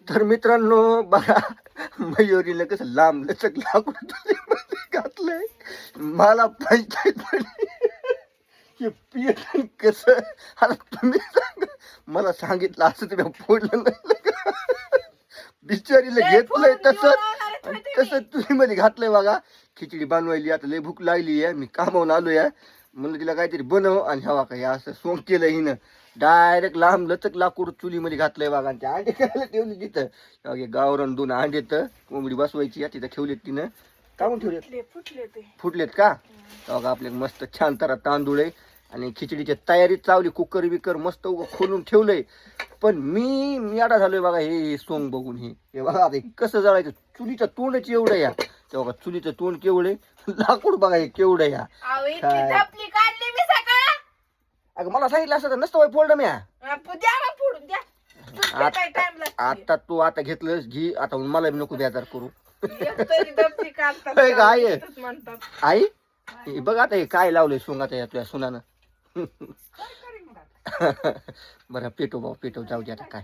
तर मित्रांनो बघा, मयुरीनं कसं लांब लचक लाकूड चुलीमध्ये घातलंय. मला पंचायत पडली हे पियन कसं. आता तुम्ही सांगा, मला सांगितलं असं तुम्ही फोडलं नाही का? बिचारीला घेतलंय तसं तसं चुलीमध्ये घातलंय बघा. खिचडी बनवायली, आता लय भूक लागली आहे, मी कामावून आलोय. म्हणलं तिला काहीतरी बनव, आणि हवा काय असं सोंग केलं हिनं. डायरेक्ट लांब लचक लाकूड चुलीमध्ये घातलंय बघा. आणि ते अंडे खायला ठेवले तिथं. गावरान 2 अंडे तर कोंबडी बसवायची तिथं ठेवलेत तिनं. का म्हणून ठेवलेत? फुटलेत का? बघा आपले मस्त छान तर तांदूळ आहे. आणि खिचडीची तयारी चावली. कुकर बिकर मस्त उभं खोलून ठेवलंय. पण मी आडा झालोय बघा हे सोंग बघून. हे बघा आता कसं जळायचं. चुलीचं तोंडच एवढं या. ते बघा चुलीचं तोंड केवढे, लाकूड बघा हे केवढं या. अगं मला सांगितलं असं तर नसतं फोल्ड म्या. आता तू आता घेतलंस घी, आता मला नको बेजार करू. आई हे बघ आता हे काय लावलंय सोंग आता तुझ्या सुनानं. बरं पेटो भाऊ पेटो, जाऊ दे आता काय.